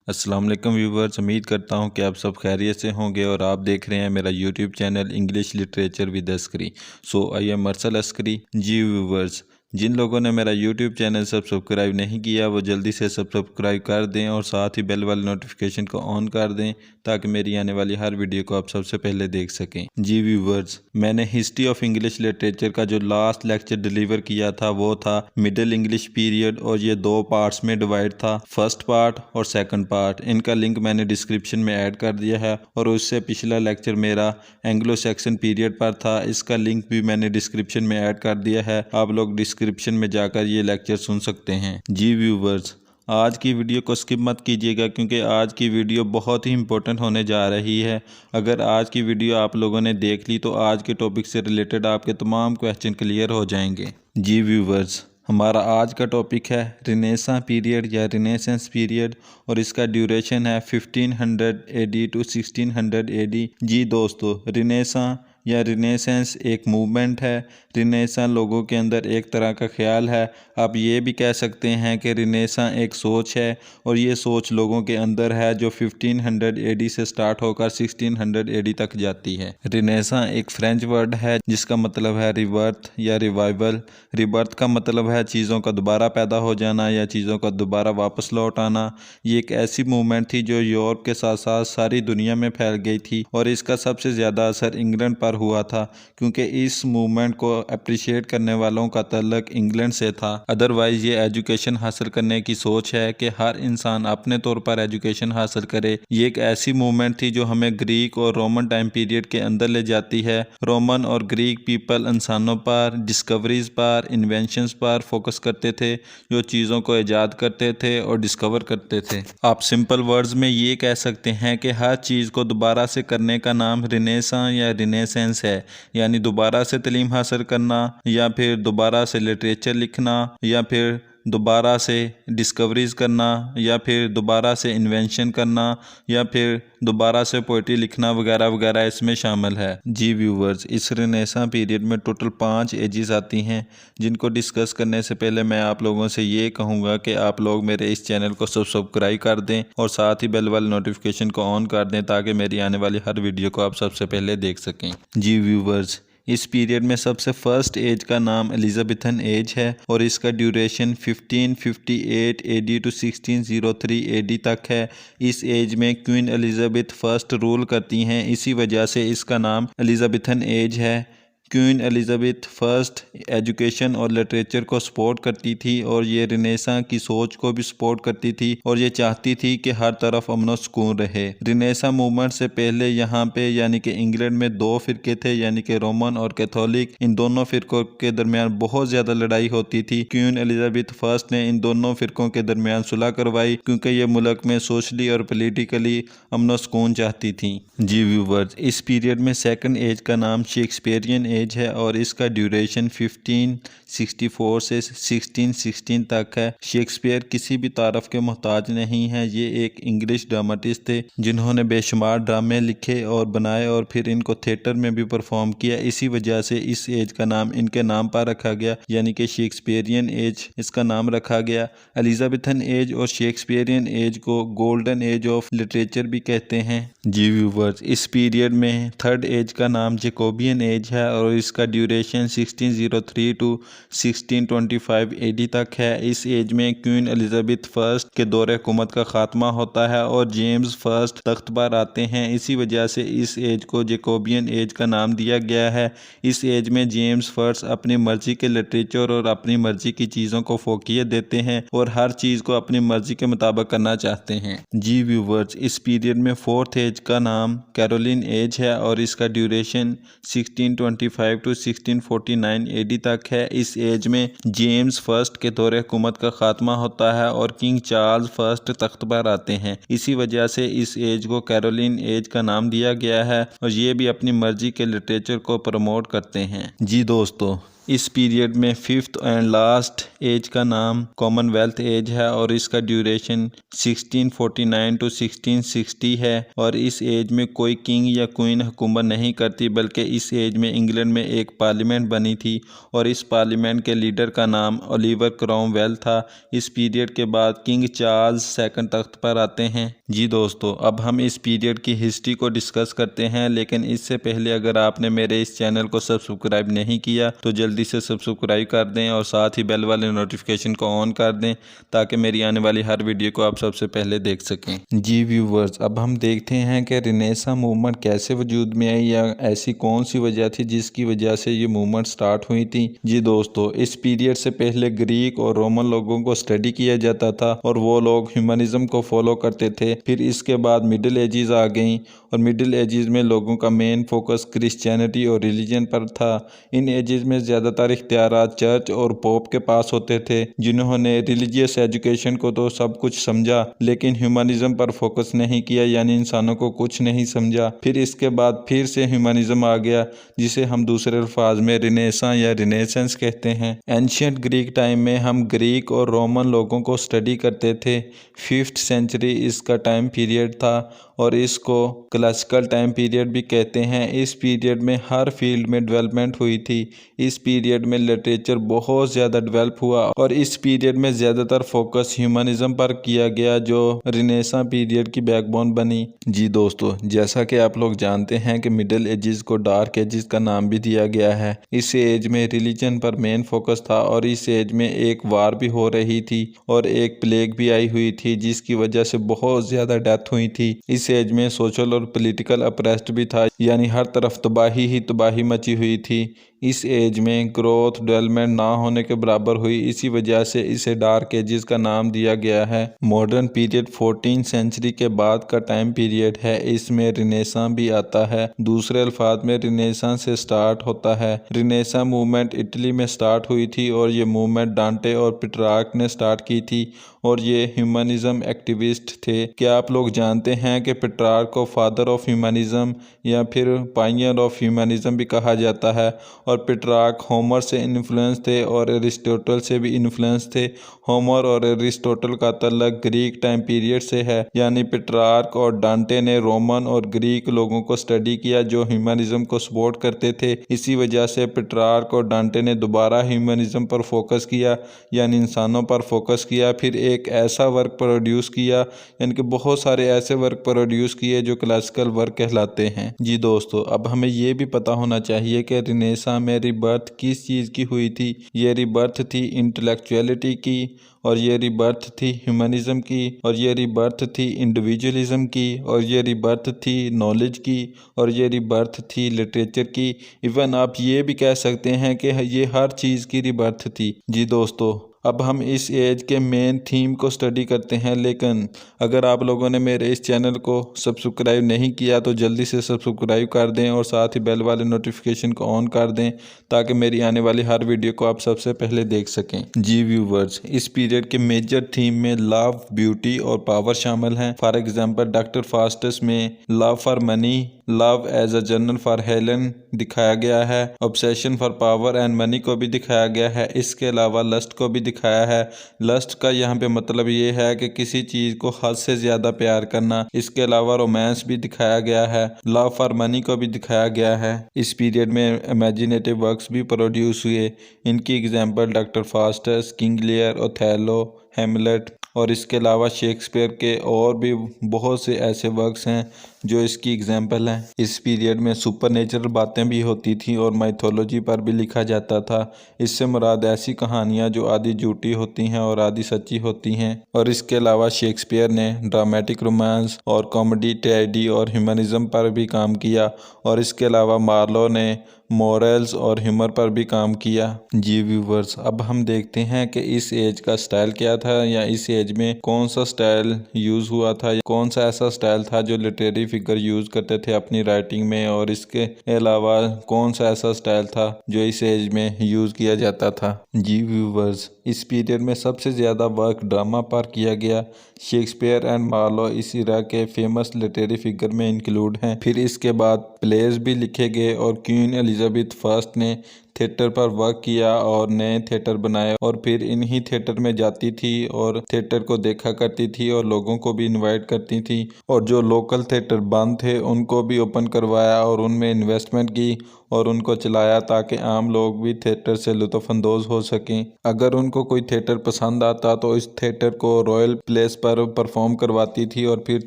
अस्सलाम वालेकुम व्यूवर्स। उम्मीद करता हूँ कि आप सब खैरियत से होंगे और आप देख रहे हैं मेरा YouTube channel English literature with Askari. So I am Mursal Askari. जी व्यूवर्स, जिन लोगों ने मेरा यूट्यूब चैनल सब्सक्राइब नहीं किया वो जल्दी से सब्सक्राइब कर दें और साथ ही बेल वाली नोटिफिकेशन को ऑन कर दें ताकि मेरी आने वाली हर वीडियो को आप सबसे पहले देख सकें। जी व्यूवर्स, मैंने हिस्ट्री ऑफ इंग्लिश लिटरेचर का जो लास्ट लेक्चर डिलीवर किया था वो था मिडिल इंग्लिश पीरियड और ये 2 पार्ट्स में डिवाइड था, फर्स्ट पार्ट और सेकंड पार्ट। इनका लिंक मैंने डिस्क्रिप्शन में ऐड कर दिया है और उससे पिछला लेक्चर मेरा एंग्लो सैक्सन पीरियड पर था, इसका लिंक भी मैंने डिस्क्रिप्शन में ऐड कर दिया है। आप लोग डिस्क्रिप्शन में जाकर ये लेक्चर सुन सकते हैं। जी व्यूवर्स, आज की वीडियो को स्किप मत कीजिएगा क्योंकि आज की वीडियो बहुत ही इंपॉर्टेंट होने जा रही है। अगर आज की वीडियो आप लोगों ने देख ली तो आज के टॉपिक से रिलेटेड आपके तमाम क्वेश्चन क्लियर हो जाएंगे। जी व्यूवर्स, हमारा आज का टॉपिक है रिनेसां पीरियड या रिनेसेंस पीरियड और इसका ड्यूरेशन है 1500 AD टू 1600 AD। जी दोस्तों, रिनेसां या रिनेसेंस एक मूवमेंट है। रिनेसां लोगों के अंदर एक तरह का ख्याल है। आप ये भी कह सकते हैं कि रिनेसां एक सोच है और ये सोच लोगों के अंदर है जो 1500 AD से स्टार्ट होकर 1600 AD तक जाती है। रिनेसां एक फ्रेंच वर्ड है जिसका मतलब है रिबर्थ या रिवाइवल। रिबर्थ का मतलब है चीज़ों का दोबारा पैदा हो जाना या चीज़ों का दोबारा वापस लौट आना। ये एक ऐसी मूवमेंट थी जो यूरोप के साथ साथ सारी दुनिया में फैल गई थी और इसका सबसे ज़्यादा असर इंग्लैंड पर हुआ था क्योंकि इस मूवमेंट को अप्रिशिएट करने वालों का तल्लक इंग्लैंड से था। अदरवाइज ये एजुकेशन हासिल करने की सोच है कि हर इंसान अपने तौर पर एजुकेशन हासिल करे। ये एक ऐसी मूवमेंट थी जो हमें ग्रीक और रोमन टाइम पीरियड के अंदर ले जाती है। रोमन और ग्रीक पीपल इंसानों पर, डिस्कवरीज पर, इन्वेंशंस पर फोकस करते थे, जो चीज़ों को ईजाद करते थे और डिस्कवर करते थे। आप सिंपल वर्ड्स में ये कह सकते हैं कि हर चीज़ को दोबारा से करने का नाम रिनेसां या रिनेसेंस है, यानी दोबारा से तालीम हासिल करना या फिर दोबारा से लिटरेचर लिखना या फिर दोबारा से डिस्कवरीज करना या फिर दोबारा से इन्वेंशन करना या फिर दोबारा से पोइट्री लिखना वगैरह वगैरह इसमें शामिल है। जी व्यूवर्स, इस रिनेसां पीरियड में टोटल 5 एजेस आती हैं जिनको डिस्कस करने से पहले मैं आप लोगों से ये कहूँगा कि आप लोग मेरे इस चैनल को सब्सक्राइब कर दें और साथ ही बेल वाली नोटिफिकेशन को ऑन कर दें ताकि मेरी आने वाली हर वीडियो को आप सबसे पहले देख सकें। जी व्यूवर्स, इस पीरियड में सबसे फर्स्ट एज का नाम एलिजाबेथन एज है और इसका ड्यूरेशन 1558 AD टू 1603 AD तक है। इस एज में क्वीन एलिजाबेथ फर्स्ट रूल करती हैं, इसी वजह से इसका नाम एलिजाबेथन एज है। क्वीन एलिजाबेथ फर्स्ट एजुकेशन और लिटरेचर को सपोर्ट करती थी और ये रिनेसां की सोच को भी सपोर्ट करती थी और ये चाहती थी कि हर तरफ अमन सुकून रहे। रिनेसां मूवमेंट से पहले यहाँ पे यानी कि इंग्लैंड में 2 फिरके थे, यानी कि रोमन और कैथोलिक। इन दोनों फिरकों के दरमियान बहुत ज़्यादा लड़ाई होती थी। क्वीन एलिजाबेथ फर्स्ट ने इन दोनों फिरकों के दरमियान सुलह करवाई क्योंकि ये मुल्क में सोशली और पोलिटिकली अमन सुकून चाहती थी। जी व्यूवर्स, इस पीरियड में सेकंड एज का नाम शेक्सपियरियन एज है और इसका ड्यूरेशन 1564 से 1616 तक है। शेक्सपियर किसी भी तारफ के मोहताज नहीं है। ये एक इंग्लिश ड्रामाटिस्ट थे जिन्होंने बेशुमार ड्रामे लिखे और बनाए और फिर इनको थिएटर में भी परफॉर्म किया। इसी वजह से इस एज का नाम इनके नाम पर रखा गया, यानी कि शेक्सपियरियन एज इसका नाम रखा गया। एलिजाबेथन एज और शेक्सपियरियन एज को गोल्डन एज ऑफ लिटरेचर भी कहते हैं। जी व्यूवर्स, इस पीरियड में थर्ड एज का नाम जैकोबियन एज है और इसका ड्यूरेशन 1603 टू 1625 AD तक है। इस एज में क्वीन एलिजाबेथ फर्स्ट के दौरे हुकूमत का खात्मा होता है और जेम्स फर्स्ट तख्त पर आते हैं। इसी वजह से इस एज को जैकोबियन एज का नाम दिया गया है। इस एज में जेम्स फर्स्ट अपनी मर्जी के लिटरेचर और अपनी मर्जी की चीज़ों को फोकियत देते हैं और हर चीज़ को अपनी मर्जी के मुताबिक करना चाहते हैं। जी व्यूवर्स, इस पीरियड में फोर्थ एज का नाम कैरोलिन एज है और इसका ड्यूरेशन 1625 टू 1649 AD तक है। इस एज में जेम्स फर्स्ट के दौरे हुकूमत का खात्मा होता है और किंग चार्ल्स फर्स्ट तख्त पर आते हैं। इसी वजह से इस एज को कैरोलिन एज का नाम दिया गया है और ये भी अपनी मर्जी के लिटरेचर को प्रमोट करते हैं। जी दोस्तों, इस पीरियड में फिफ्थ एंड लास्ट एज का नाम कॉमनवेल्थ एज है और इसका ड्यूरेशन 1649 टू 1660 है। और इस एज में कोई किंग या क्वीन हुकूमत नहीं करती, बल्कि इस एज में इंग्लैंड में एक पार्लियामेंट बनी थी और इस पार्लियामेंट के लीडर का नाम ओलिवर क्रॉमवेल था। इस पीरियड के बाद किंग चार्ल्स सेकंड तख्त पर आते हैं। जी दोस्तों, अब हम इस पीरियड की हिस्ट्री को डिस्कस करते हैं, लेकिन इससे पहले अगर आपने मेरे इस चैनल को सब्सक्राइब नहीं किया तो जल्दी से सब्सक्राइब कर दें और साथ ही बेल वाले नोटिफिकेशन को ऑन कर दें ताकि मेरी आने वाली हर वीडियो को आप सबसे पहले देख सकें। जी व्यूवर्स, अब हम देखते हैं कि रिनेसा मूवमेंट कैसे वजूद में आई या ऐसी कौन सी वजह थी जिसकी वजह से ये मूवमेंट स्टार्ट हुई थी। जी दोस्तों, इस पीरियड से पहले ग्रीक और रोमन लोगों को स्टडी किया जाता था और वो लोग ह्यूमनिज्म को फॉलो करते थे। फिर इसके बाद मिडिल एजेस आ गई और मिडिल एजेस में लोगों का मेन फोकस क्रिश्चियनिटी और रिलीजन पर था। इन एजेस में ज़्यादातर इख्तियारात चर्च और पोप के पास होते थे, जिन्होंने रिलीजियस एजुकेशन को तो सब कुछ समझा लेकिन ह्यूमनिज्म पर फोकस नहीं किया, यानी इंसानों को कुछ नहीं समझा। फिर इसके बाद फिर से ह्यूमनिज्म आ गया, जिसे हम दूसरे अल्फाज में रिनेसा या रिनेसेंस कहते हैं। एंशियंट ग्रीक टाइम में हम ग्रीक और रोमन लोगों को स्टडी करते थे। 5th सेंचुरी इसका टाइम पीरियड था और इसको क्लासिकल टाइम पीरियड भी कहते हैं। इस पीरियड में हर फील्ड में डेवलपमेंट हुई थी। इस पीरियड में लिटरेचर बहुत ज़्यादा डेवलप हुआ और इस पीरियड में ज़्यादातर फोकस ह्यूमनिज्म पर किया गया, जो रिनेसा पीरियड की बैकबोन बनी। जी दोस्तों, जैसा कि आप लोग जानते हैं कि मिडिल एजेस को डार्क एजेस का नाम भी दिया गया है। इस एज में रिलीजन पर मेन फोकस था और इस एज में एक वार भी हो रही थी और एक प्लेग भी आई हुई थी जिसकी वजह से बहुत ज़्यादा डेथ हुई थी। इस एज में सोशल और पॉलिटिकल अप्रेस्ट भी था, यानी हर तरफ तबाही ही तबाही मची हुई थी। इस एज में ग्रोथ डेवलपमेंट ना होने के बराबर हुई, इसी वजह से इसे डार्क एजेस का नाम दिया गया है। मॉडर्न पीरियड 14th सेंचुरी के बाद का टाइम पीरियड है। इसमें रिनेसा भी आता है, दूसरे अल्फाज में रिनेसा से स्टार्ट होता है। रिनेसा मूवमेंट इटली में स्टार्ट हुई थी और ये मूवमेंट डांटे और पेट्रार्क ने स्टार्ट की थी और ये ह्यूमनिज्म एक्टिविस्ट थे। क्या आप लोग जानते हैं कि पेट्रार्क को फादर ऑफ ह्यूमनिज्म या फिर पायनियर ऑफ ह्यूमनिज्म भी कहा जाता है। और पेट्रार्क होमर से इन्फ्लुएंस थे और एरिस्टोटल से भी इन्फ्लुएंस थे। होमर और एरिस्टोटल का तल्लक ग्रीक टाइम पीरियड से है, यानी पेट्रार्क और डांटे ने रोमन और ग्रीक लोगों को स्टडी किया जो ह्यूमनिज्म को सपोर्ट करते थे। इसी वजह से पेट्रार्क और डांटे ने दोबारा ह्यूमनिज्म पर फोकस किया, यानी इंसानों पर फोकस किया। फिर एक ऐसा वर्क प्रोड्यूस किया, यानी कि बहुत सारे ऐसे वर्क प्रोड्यूस किए जो क्लासिकल वर्क कहलाते हैं। जी दोस्तों, अब हमें ये भी पता होना चाहिए कि रिनेसा में रिबर्थ किस चीज़ की हुई थी। ये रिबर्थ थी इंटेलेक्चुअलिटी की, और ये रिबर्थ थी ह्यूमनिज्म की, और ये रिबर्थ थी इंडिविजुअलिज्म की, और ये रिबर्थ थी नॉलेज की, और ये रिबर्थ थी लिटरेचर की। इवन आप ये भी कह सकते हैं कि ये हर चीज़ की रिबर्थ थी। जी दोस्तों, अब हम इस एज के मेन थीम को स्टडी करते हैं, लेकिन अगर आप लोगों ने मेरे इस चैनल को सब्सक्राइब नहीं किया तो जल्दी से सब्सक्राइब कर दें और साथ ही बेल वाले नोटिफिकेशन को ऑन कर दें ताकि मेरी आने वाली हर वीडियो को आप सबसे पहले देख सकें। जी व्यूवर्स, इस पीरियड के मेजर थीम में लव, ब्यूटी और पावर शामिल हैं। फॉर एग्जांपल डॉक्टर फास्टस में love for money, love as a journal for Helen दिखाया गया है। Obsession for power and money को भी दिखाया गया है। इसके अलावा लस्ट को भी दिखाया है। लस्ट का यहाँ पे मतलब ये है कि किसी चीज़ को हद से ज़्यादा प्यार करना। इसके अलावा रोमांस भी दिखाया गया है। लव फॉर मनी को भी दिखाया गया है। इस पीरियड में इमेजिनेटिव वर्क्स भी प्रोड्यूस हुए। इनकी example Doctor Faustus, King Lear, Othello, Hamlet और इसके अलावा शेक्सपियर के और भी बहुत से ऐसे वर्क्स हैं जो इसकी एग्जाम्पल हैं। इस पीरियड में सुपरनेचुरल बातें भी होती थी और माइथोलॉजी पर भी लिखा जाता था। इससे मुराद ऐसी कहानियाँ जो आधी झूठी होती हैं और आधी सच्ची होती हैं। और इसके अलावा शेक्सपियर ने ड्रामेटिक रोमांस और कॉमेडी, ट्रेजेडी और ह्यूमनिज्म पर भी काम किया। और इसके अलावा मार्लो ने मॉरल्स और ह्यूमर पर भी काम किया। जी व्यूवर्स, अब हम देखते हैं कि इस एज का स्टाइल क्या था या इस एज में कौन सा स्टाइल यूज़ हुआ था या कौन सा ऐसा स्टाइल था जो लिटरेरी फिगर यूज़ करते थे अपनी राइटिंग में, और इसके अलावा कौन सा ऐसा स्टाइल था जो इस एज में यूज़ किया जाता था। जी व्यूवर्स, इस पीरियड में सबसे ज़्यादा वर्क ड्रामा पर किया गया। शेक्सपियर एंड मार्लो इस इरा के फेमस लिटरेरी फिगर में इंक्लूड हैं। फिर इसके बाद प्लेस भी लिखे गए और क्वीन एलिजाबेथ फर्स्ट ने थिएटर पर वर्क किया और नए थिएटर बनाए और फिर इन्हीं थिएटर में जाती थी और थिएटर को देखा करती थी और लोगों को भी इनवाइट करती थी और जो लोकल थिएटर बंद थे उनको भी ओपन करवाया और उनमें इन्वेस्टमेंट की और उनको चलाया ताकि आम लोग भी थिएटर से लुत्फ़अंदोज़ हो सकें। अगर उनको कोई थिएटर पसंद आता तो इस थिएटर को रॉयल प्लेस पर परफॉर्म करवाती थी और फिर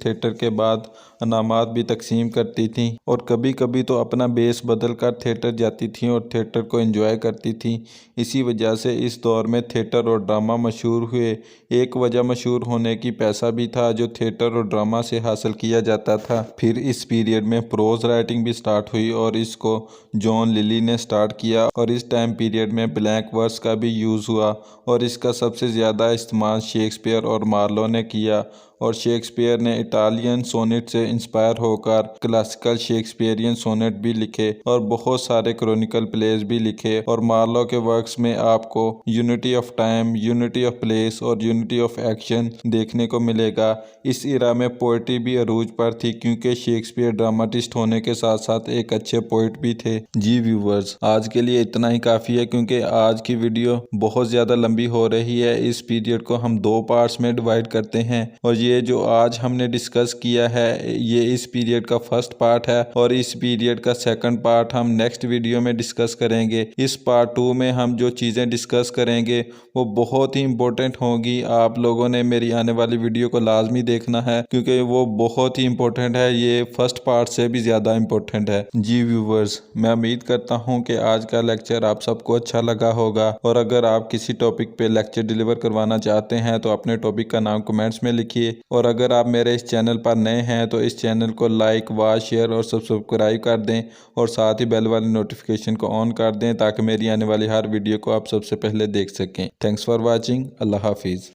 थिएटर के बाद इनामात भी तकसीम करती थी और कभी कभी तो अपना बेस बदल कर थिएटर जाती थी और थिएटर को एंजॉय करती थी। इसी वजह से इस दौर में थिएटर और ड्रामा मशहूर हुए। एक वजह मशहूर होने की पैसा भी था जो थिएटर और ड्रामा से हासिल किया जाता था। फिर इस पीरियड में प्रोज राइटिंग भी स्टार्ट हुई और इसको जॉन लिली ने स्टार्ट किया और इस टाइम पीरियड में ब्लैंक वर्स का भी यूज़ हुआ और इसका सबसे ज़्यादा इस्तेमाल शेक्सपियर और मार्लो ने किया और शेक्सपियर ने इटालियन सोनेट से इंस्पायर होकर क्लासिकल शेक्सपियरियन सोनेट भी लिखे और बहुत सारे क्रोनिकल प्लेस भी लिखे और मार्लो के वर्क्स में आपको unity of time, unity of place और यूनिटी ऑफ एक्शन देखने को मिलेगा। इस इरा में पोइट्री भी अरूज पर थी क्योंकि शेक्सपियर ड्रामाटिस्ट होने के साथ साथ एक अच्छे पोइट भी थे। जी व्यूवर्स, आज के लिए इतना ही काफ़ी है क्योंकि आज की वीडियो बहुत ज़्यादा लंबी हो रही है। इस पीरियड को हम 2 पार्ट्स में डिवाइड करते हैं और ये जो आज हमने डिस्कस किया है ये इस पीरियड का फर्स्ट पार्ट है और इस पीरियड का सेकंड पार्ट हम नेक्स्ट वीडियो में डिस्कस करेंगे। इस पार्ट 2 में हम जो चीज़ें डिस्कस करेंगे वो बहुत ही इम्पोर्टेंट होंगी। आप लोगों ने मेरी आने वाली वीडियो को लाजमी देखना है क्योंकि वो बहुत ही इम्पोर्टेंट है। ये फर्स्ट पार्ट से भी ज़्यादा इम्पोर्टेंट है। जी व्यूवर्स, मैं उम्मीद करता हूँ कि आज का लेक्चर आप सबको अच्छा लगा होगा और अगर आप किसी टॉपिक पे लेक्चर डिलीवर करवाना चाहते हैं तो अपने टॉपिक का नाम कमेंट्स में लिखिए और अगर आप मेरे इस चैनल पर नए हैं तो इस चैनल को लाइक, वॉच, शेयर और सब्सक्राइब कर दें और साथ ही बेल वाली नोटिफिकेशन को ऑन कर दें ताकि मेरी आने वाली हर वीडियो को आप सबसे पहले देख सकें। Thanks for watching. अल्लाह हाफिज़।